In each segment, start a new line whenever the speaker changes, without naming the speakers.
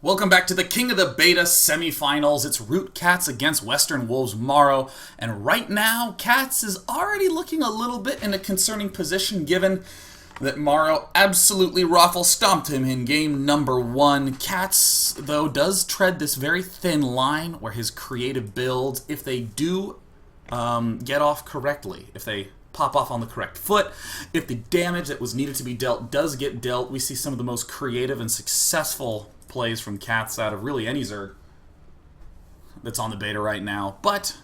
Welcome back to the King of the Beta semifinals. It's ROOTCatZ against WWMorroW, and right now, Catz is already looking a little bit in a concerning position given that morroW absolutely raffle-stomped him in game number 1. Catz, though, does tread this very thin line where his creative builds, if they do get off correctly, if they pop off on the correct foot, if the damage that was needed to be dealt does get dealt, we see some of the most creative and successful plays from Catz out of really any Zerg that's on the beta right now. But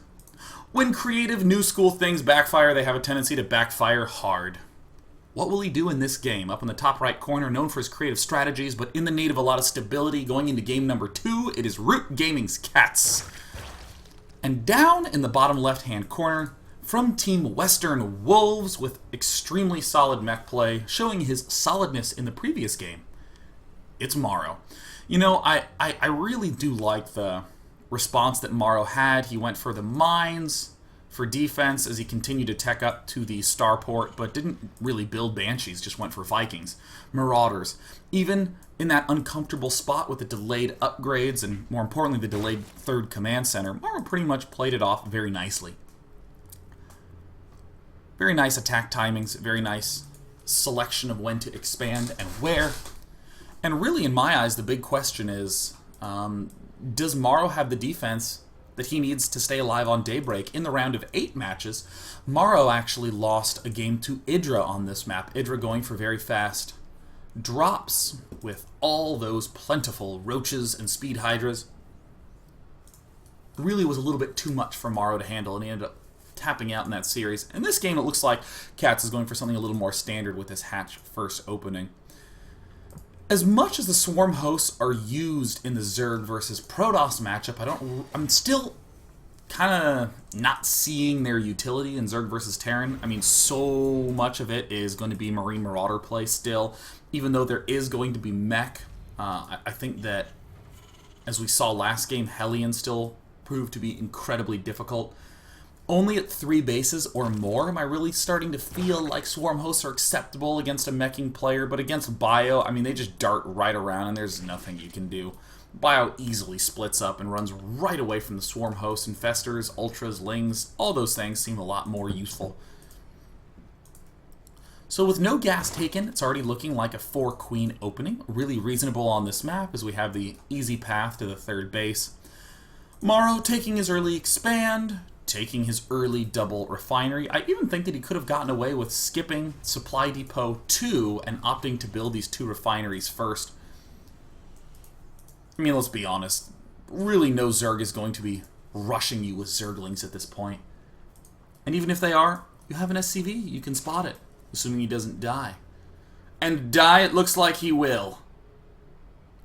when creative new school things backfire, they have a tendency to backfire hard. What will he do in this game? Up in the top right corner, known for his creative strategies, but in the need of a lot of stability going into game number 2, it is Root Gaming's Catz. And down in the bottom left-hand corner, from Team Western Wolves with extremely solid mech play, showing his solidness in the previous game, it's morroW. You know, I really do like the response that morroW had. He went for the mines for defense as he continued to tech up to the starport, but didn't really build Banshees, just went for Vikings, Marauders. Even in that uncomfortable spot with the delayed upgrades and, more importantly, the delayed third command center, morroW pretty much played it off very nicely. Very nice attack timings, very nice selection of when to expand and where. And really, in my eyes, the big question is, does morroW have the defense that he needs to stay alive on Daybreak? In the round of 8 matches, morroW actually lost a game to Hydra on this map. Hydra going for very fast drops with all those plentiful roaches and speed hydras. Really was a little bit too much for morroW to handle, and he ended up tapping out in that series. In this game, it looks like Catz is going for something a little more standard with his hatch first opening. As much as the Swarm hosts are used in the Zerg versus Protoss matchup, I'm still kind of not seeing their utility in Zerg versus Terran. I mean, so much of it is going to be Marine Marauder play still, even though there is going to be mech. I think that, as we saw last game, Hellion still proved to be incredibly difficult. Only at 3 bases or more am I really starting to feel like Swarm hosts are acceptable against a meching player, but against Bio, I mean, they just dart right around and there's nothing you can do. Bio easily splits up and runs right away from the Swarm hosts. Infestors, Ultras, Lings, all those things seem a lot more useful. So with no gas taken, it's already looking like a 4-queen opening. Really reasonable on this map as we have the easy path to the 3rd base. morroW taking his early expand, taking his early double refinery. I even think that he could have gotten away with skipping Supply Depot 2 and opting to build these 2 refineries first. I mean, let's be honest. Really, no Zerg is going to be rushing you with Zerglings at this point. And even if they are, you have an SCV. You can spot it, assuming he doesn't die. And die, it looks like he will.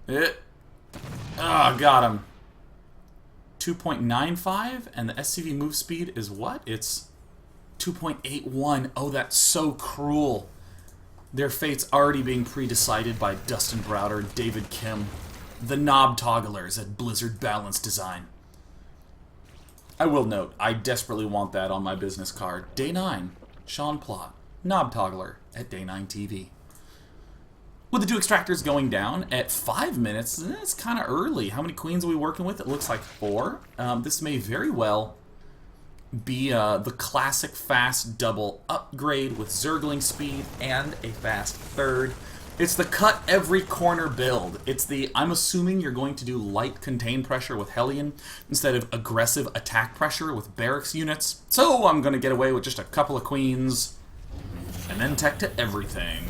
Got him. 2.95, and the SCV move speed is what? It's 2.81. Oh, that's so cruel. Their fate's already being pre-decided by Dustin Browder, David Kim, the knob togglers at Blizzard Balance Design. I will note, I desperately want that on my business card. Day 9, Sean Plott, knob toggler at Day 9 TV. With the 2 extractors going down at 5 minutes, it's kind of early. How many queens are we working with? It looks like 4. This may very well be the classic fast double upgrade with Zergling speed and a fast 3rd. It's the cut every corner build. It's the, I'm assuming you're going to do light contain pressure with Hellion instead of aggressive attack pressure with barracks units. So I'm going to get away with just a couple of queens and then tech to everything.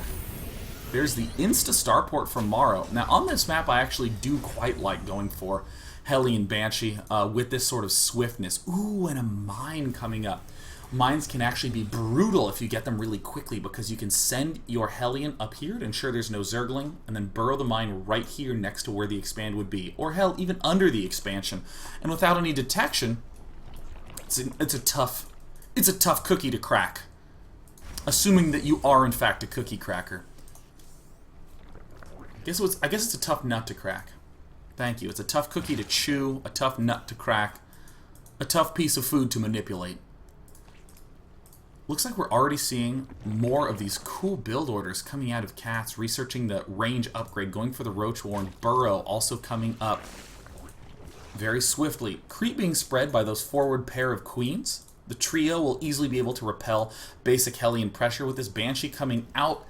There's the insta-starport from morroW. Now, on this map, I actually do quite like going for Hellion Banshee with this sort of swiftness. Ooh, and a mine coming up. Mines can actually be brutal if you get them really quickly because you can send your Hellion up here to ensure there's no Zergling and then burrow the mine right here next to where the expand would be. Or hell, even under the expansion. And without any detection, it's a tough cookie to crack. Assuming that you are, in fact, a cookie cracker. I guess it's a tough nut to crack. Thank you. It's a tough cookie to chew, a tough nut to crack, a tough piece of food to manipulate. Looks like we're already seeing more of these cool build orders coming out of Catz, researching the range upgrade, going for the Roach Warren. Burrow also coming up very swiftly. Creep being spread by those forward pair of queens. The trio will easily be able to repel basic Hellion pressure with this Banshee coming out.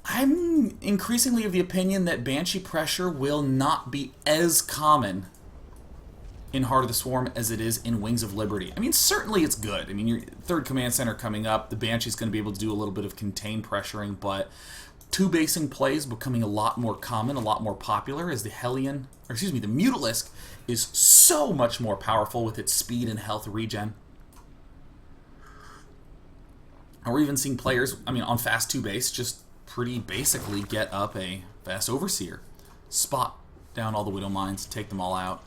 I'm increasingly of the opinion that Banshee pressure will not be as common in Heart of the Swarm as it is in Wings of Liberty. I mean, certainly it's good. I mean, your third command center coming up, the Banshee's going to be able to do a little bit of contained pressuring, but two-basing plays becoming a lot more common, a lot more popular as the Hellion, or excuse me, the Mutalisk is so much more powerful with its speed and health regen. And we're even seeing players, I mean, on fast 2-base, just pretty basically get up a fast Overseer. Spot down all the Widow Mines, take them all out.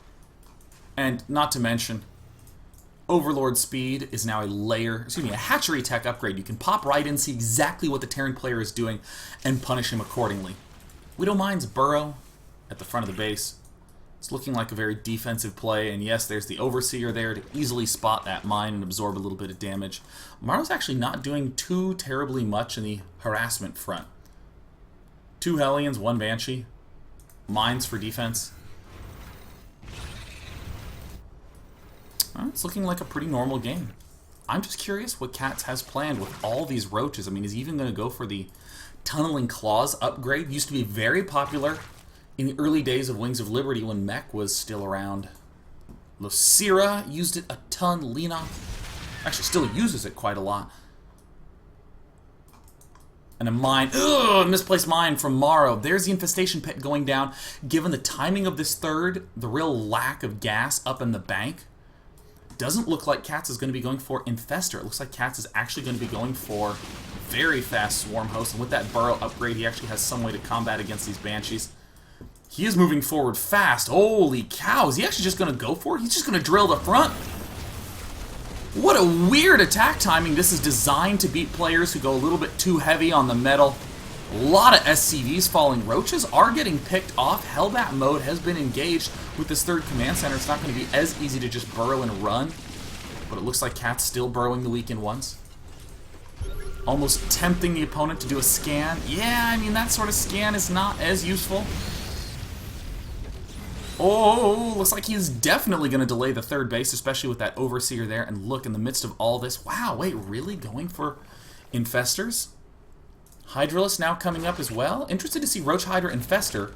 And not to mention, Overlord Speed is now a hatchery tech upgrade. You can pop right in, see exactly what the Terran player is doing, and punish him accordingly. Widow Mines Burrow at the front of the base. It's looking like a very defensive play, and yes, there's the Overseer there to easily spot that mine and absorb a little bit of damage. Morrow's actually not doing too terribly much in the harassment front. 2 Hellions, 1 Banshee. Mines for defense. It's looking like a pretty normal game. I'm just curious what Catz has planned with all these roaches. I mean, is he even going to go for the Tunneling Claws upgrade? Used to be very popular in the early days of Wings of Liberty when Mech was still around. Lucira used it a ton. Lena actually still uses it quite a lot. And a mine. Ugh, misplaced mine from Morrow. There's the infestation pit going down. Given the timing of this third, the real lack of gas up in the bank, doesn't look like Catz is going to be going for Infestor. It looks like Catz is actually going to be going for very fast Swarm Host. And with that Burrow upgrade, he actually has some way to combat against these Banshees. He is moving forward fast. Holy cow. Is he actually just going to go for it? He's just going to drill the front. What a weird attack timing. This is designed to beat players who go a little bit too heavy on the metal. A lot of SCVs falling. Roaches are getting picked off. Hellbat mode has been engaged with this third command center. It's not going to be as easy to just burrow and run. But it looks like Catz still burrowing the weakened ones. Almost tempting the opponent to do a scan. Yeah, I mean, that sort of scan is not as useful. Oh, looks like he's definitely going to delay the third base, especially with that Overseer there. And look, in the midst of all this, wow, wait, really going for Infestors? Hydralisk now coming up as well. Interested to see Roach Hydra Infestor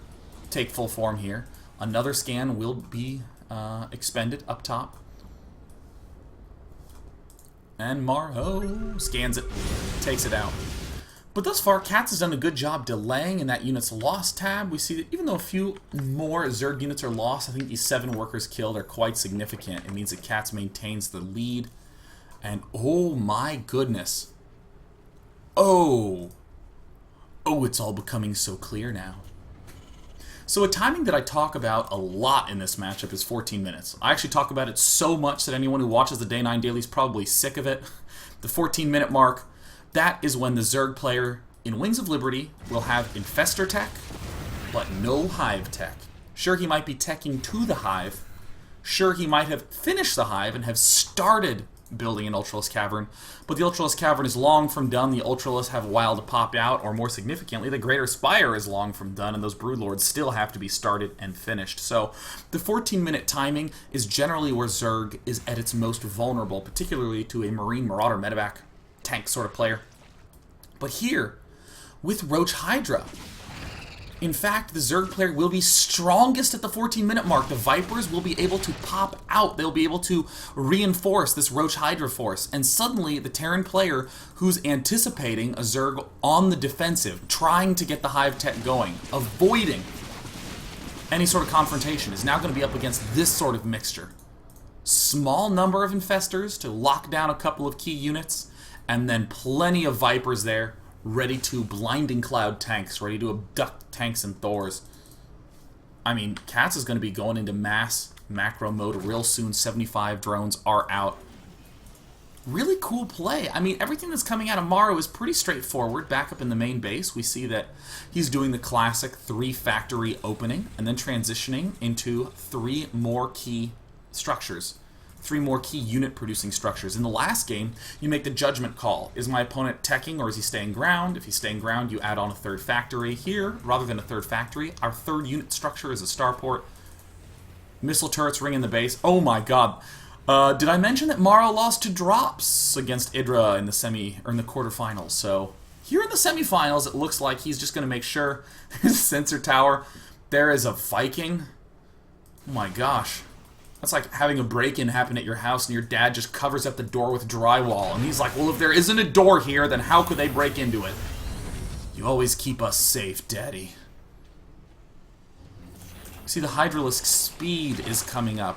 take full form here. Another scan will be expended up top. And Morrow scans it, takes it out. But thus far, Catz has done a good job delaying in that unit's loss tab. We see that even though a few more Zerg units are lost, I think these 7 workers killed are quite significant. It means that Catz maintains the lead. And oh my goodness. Oh, it's all becoming so clear now. So a timing that I talk about a lot in this matchup is 14 minutes. I actually talk about it so much that anyone who watches the Day 9 Daily is probably sick of it. The 14-minute mark, that is when the Zerg player in Wings of Liberty will have Infestor tech, but no Hive tech. Sure, he might be teching to the Hive. Sure, he might have finished the Hive and have started building an Ultralisk Cavern, but the Ultralisk Cavern is long from done. The Ultralisk have a while to pop out, or more significantly, the Greater Spire is long from done, and those Broodlords still have to be started and finished. So the 14-minute timing is generally where Zerg is at its most vulnerable, particularly to a Marine Marauder medevac tank sort of player. But here, with Roach Hydra, in fact, the Zerg player will be strongest at the 14-minute mark. The Vipers will be able to pop out. They'll be able to reinforce this Roach Hydra force. And suddenly, the Terran player who's anticipating a Zerg on the defensive, trying to get the Hive tech going, avoiding any sort of confrontation, is now going to be up against this sort of mixture. Small number of Infestors to lock down a couple of key units, and then plenty of Vipers there, ready to blinding cloud tanks, ready to abduct tanks and Thors. I mean, Catz is going to be going into mass macro mode real soon. 75 drones are out. Really cool play. I mean, everything that's coming out of Morrow is pretty straightforward. Back up in the main base, we see that he's doing the classic 3-factory opening and then transitioning into 3 more key structures. 3 more key unit-producing structures. In the last game, you make the judgment call. Is my opponent teching or is he staying ground? If he's staying ground, you add on a 3rd factory. Here, rather than a 3rd factory, our 3rd unit structure is a starport. Missile turrets ring in the base. Oh my god. Did I mention that MorroW lost to drops against Hydra in the quarterfinals? So here in the semifinals, it looks like he's just going to make sure there's a sensor tower. There is a Viking. Oh my gosh. That's like having a break-in happen at your house and your dad just covers up the door with drywall. And he's like, well, if there isn't a door here, then how could they break into it? You always keep us safe, Daddy. See, the Hydralisk speed is coming up.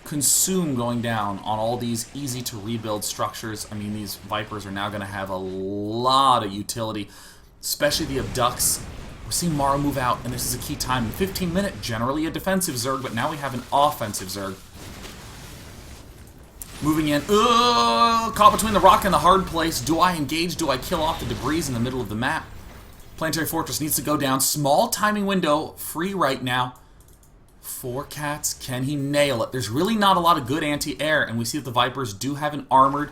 Consume going down on all these easy-to-rebuild structures. I mean, these Vipers are now going to have a lot of utility, especially the Abducts. We're seeing MorroW move out, and this is a key time. 15-minute, generally a defensive Zerg, but now we have an offensive Zerg. Moving in. Caught between the rock and the hard place. Do I engage? Do I kill off the debris in the middle of the map? Planetary Fortress needs to go down. Small timing window. Free right now. For Catz. Can he nail it? There's really not a lot of good anti-air, and we see that the Vipers do have an armor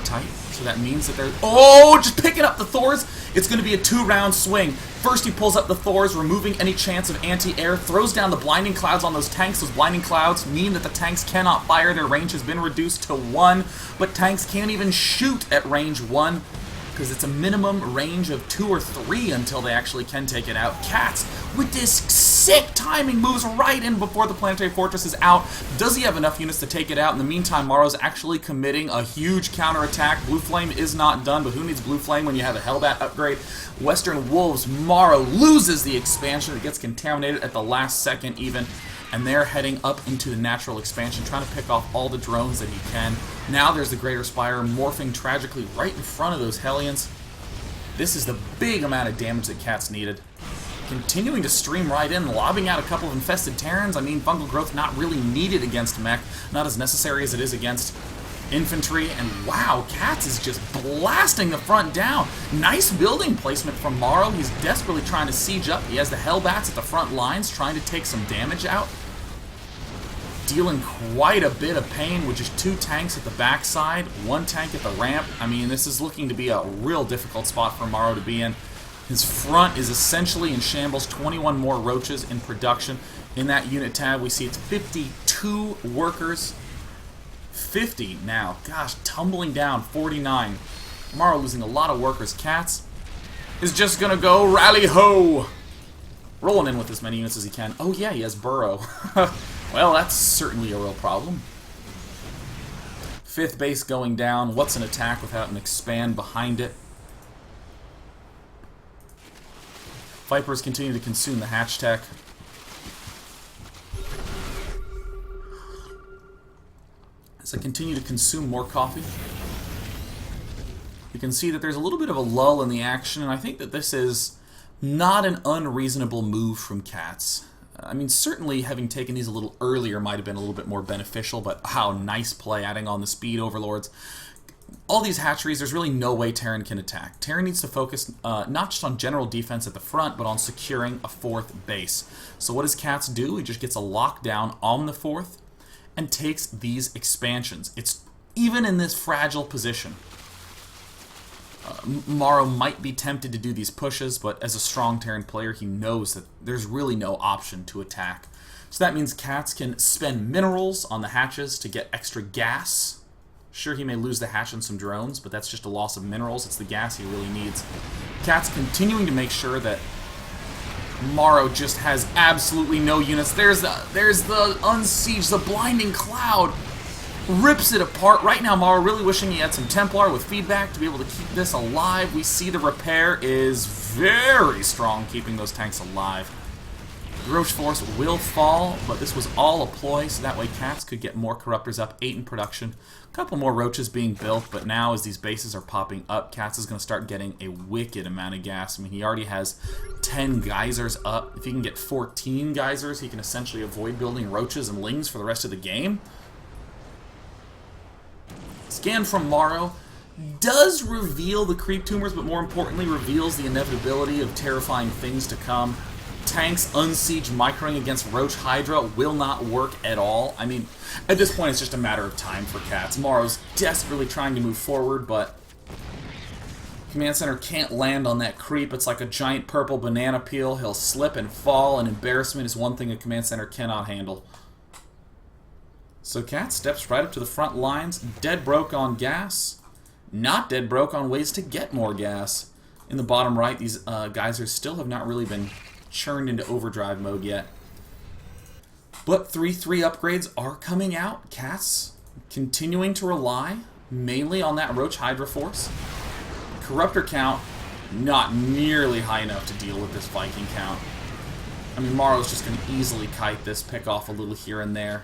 type, so that means that they're... Oh, just picking up the Thors. It's going to be a 2-round swing. First he pulls up the Thors, removing any chance of anti-air, throws down the blinding clouds on those tanks. Those blinding clouds mean that the tanks cannot fire. Their range has been reduced to 1, but tanks can't even shoot at range 1 because it's a minimum range of 2 or 3 until they actually can take it out. Catz, with this sick timing, moves right in before the Planetary Fortress is out. Does he have enough units to take it out? In the meantime, MorroW's actually committing a huge counterattack. Blue Flame is not done, but who needs Blue Flame when you have a Hellbat upgrade? Western Wolves, MorroW loses the expansion. It gets contaminated at the last second even. And they're heading up into the natural expansion, trying to pick off all the drones that he can. Now there's the Greater Spire morphing tragically right in front of those Hellions. This is the big amount of damage that Catz needed. Continuing to stream right in, lobbing out a couple of infested Terrans. I mean, fungal growth not really needed against mech, not as necessary as it is against infantry. And wow, Catz is just blasting the front down. Nice building placement from MorroW. He's desperately trying to siege up. He has the Hellbats at the front lines, trying to take some damage out. Dealing quite a bit of pain with just 2 tanks at the backside, 1 tank at the ramp. I mean, this is looking to be a real difficult spot for MorroW to be in. His front is essentially in shambles. 21 more roaches in production. In that unit tab, we see it's 52 workers. 50 now. Gosh, tumbling down. 49. MorroW losing a lot of workers. Catz is just going to go rally-ho. Rolling in with as many units as he can. Oh yeah, he has Burrow. Well, that's certainly a real problem. 5th base going down. What's an attack without an expand behind it? Vipers continue to consume the hatch tech. As I continue to consume more coffee, you can see that there's a little bit of a lull in the action, and I think that this is not an unreasonable move from Catz. I mean, certainly having taken these a little earlier might have been a little bit more beneficial, but how nice play adding on the speed overlords. All these hatcheries, there's really no way Terran can attack. Terran needs to focus not just on general defense at the front, but on securing a 4th base. So what does Catz do? He just gets a lockdown on the 4th and takes these expansions. It's even in this fragile position. MorroW might be tempted to do these pushes, but as a strong Terran player, he knows that there's really no option to attack. So that means Catz can spend minerals on the hatches to get extra gas. Sure, he may lose the hatch and some drones, but that's just a loss of minerals. It's the gas he really needs. Catz continuing to make sure that MorroW just has absolutely no units. There's the unsiege, the blinding cloud. Rips it apart. Right now, MorroW really wishing he had some Templar with feedback to be able to keep this alive. We see the repair is very strong, keeping those tanks alive. The Roach Force will fall, but this was all a ploy, so that way Catz could get more Corruptors up, 8 in production. A couple more Roaches being built, but now as these bases are popping up, Catz is going to start getting a wicked amount of gas. I mean, he already has 10 geysers up. If he can get 14 geysers, he can essentially avoid building Roaches and Lings for the rest of the game. Scan from MorroW does reveal the creep tumors, but more importantly reveals the inevitability of terrifying things to come. tanks unsiege microing against Roach Hydra will not work at all. I mean, at this point, it's just a matter of time for Catz. Morrow's desperately trying to move forward, but Command Center can't land on that creep. It's like a giant purple banana peel. He'll slip and fall, and embarrassment is one thing a Command Center cannot handle. So Catz steps right up to the front lines, dead broke on gas, not dead broke on ways to get more gas. In the bottom right, these geysers still have not really been churned into overdrive mode yet. But 3-3 upgrades are coming out. Catz continuing to rely mainly on that Roach Hydra force. Corruptor count, not nearly high enough to deal with this Viking count. I mean, Morrow's just going to easily kite this, pick off a little here and there.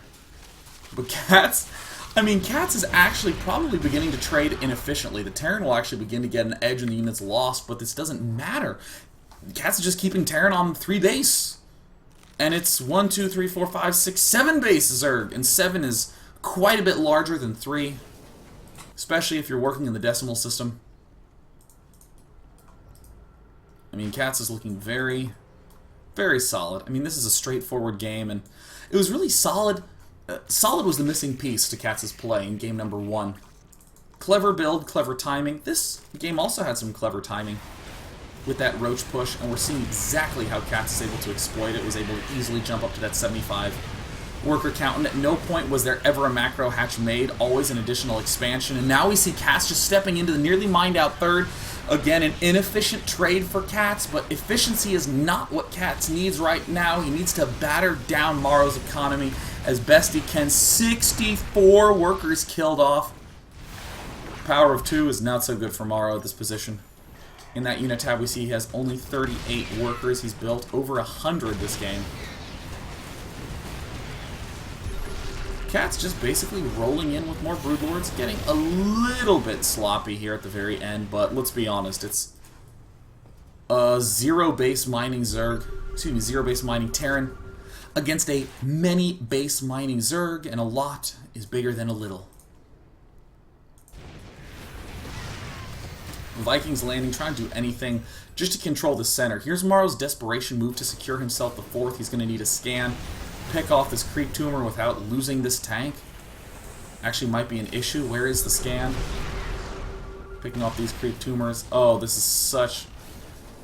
But Catz is actually probably beginning to trade inefficiently. The Terran will actually begin to get an edge when the unit's lost, but this doesn't matter. Catz is just keeping Terran on 3 base. And it's 1, 2, 3, 4, 5, 6, 7 base Zerg. And 7 is quite a bit larger than 3. Especially if you're working in the decimal system. I mean, Catz is looking very, very solid. I mean, this is a straightforward game, and it was really solid. Solid was the missing piece to Catz's play in game number 1. Clever build, clever timing. This game also had some clever timing with that Roach push, and we're seeing exactly how Catz is able to exploit it. Was able to easily jump up to that 75 worker count, and at no point was there ever a macro hatch made, always an additional expansion. And now we see Catz just stepping into the nearly mined out third. Again, an inefficient trade for Catz, but efficiency is not what Catz needs right now. He needs to batter down Morrow's economy as best he can. 64 workers killed off. Power of 2 is not so good for Morrow at this position. In that unit tab, we see he has only 38 workers. He's built over 100 this game. Catz just basically rolling in with more Broodlords, getting a little bit sloppy here at the very end, but let's be honest, it's a zero-base mining Zerg, excuse me, zero-base mining Terran against a many-base mining Zerg, and a lot is bigger than a little. Vikings landing, trying to do anything just to control the center. Here's Morrow's desperation move to secure himself the 4th. He's going to need a scan. Pick off this creep tumor without losing this tank. Actually might be an issue. Where is the scan? Picking off these creep tumors. Oh, this is such...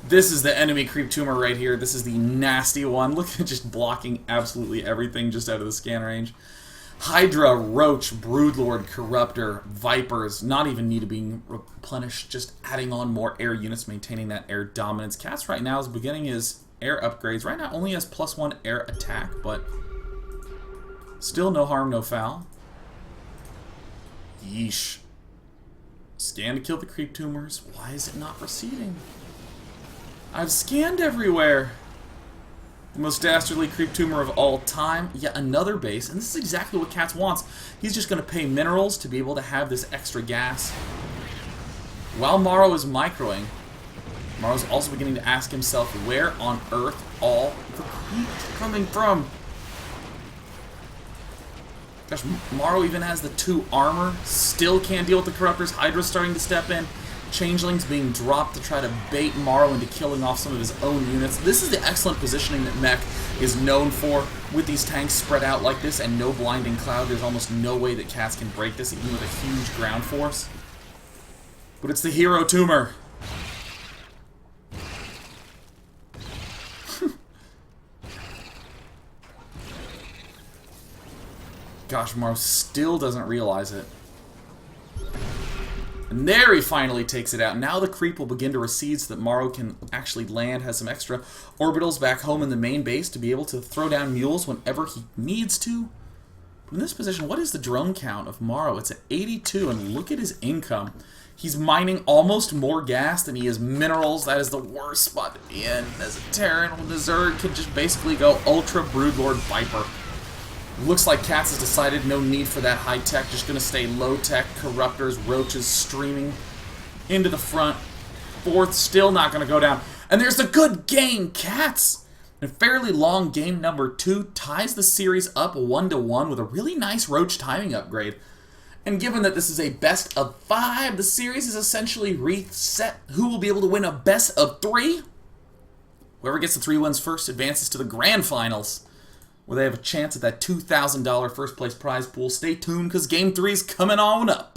This is the enemy creep tumor right here. This is the nasty one. Look at just blocking absolutely everything just out of the scan range. Hydra, Roach, Broodlord, Corruptor, Vipers, not even need to be replenished, just adding on more air units, maintaining that air dominance. Catz right now is beginning his air upgrades. Right now only has +1 air attack, but still no harm, no foul. Yeesh. Scan to kill the creep tumors. Why is it not proceeding? I've scanned everywhere. The most dastardly creep tumor of all time. Yet another base, and this is exactly what Catz wants. He's just going to pay minerals to be able to have this extra gas. While Morrow is microing, Morrow's also beginning to ask himself where on earth all the creeps coming from. Gosh, Morrow even has the 2 armor. Still can't deal with the Corruptors. Hydra's starting to step in. Changelings being dropped to try to bait Morrow into killing off some of his own units. This is the excellent positioning that Mech is known for. With these tanks spread out like this and no blinding cloud, there's almost no way that Catz can break this, even with a huge ground force. But it's the hero tumor. Gosh, Morrow still doesn't realize it. And there he finally takes it out. Now the creep will begin to recede so that Morrow can actually land, has some extra orbitals back home in the main base to be able to throw down mules whenever he needs to. But in this position, what is the drone count of Morrow? It's at 82, and look at his income. He's mining almost more gas than he is minerals. That is the worst spot to be in as a Terran, when the Zerg can just basically go Ultra Broodlord Viper. Looks like Catz has decided no need for that high tech, just going to stay low tech. Corruptors, Roaches streaming into the front. 4th still not going to go down. And there's a good game. Catz, in a fairly long game number 2, ties the series up 1-1 with a really nice Roach timing upgrade. And given that this is a best of 5, the series is essentially reset. Who will be able to win a best of 3? Whoever gets the 3 wins first advances to the grand finals, where they have a chance at that $2,000 first place prize pool. Stay tuned, because Game 3 is coming on up.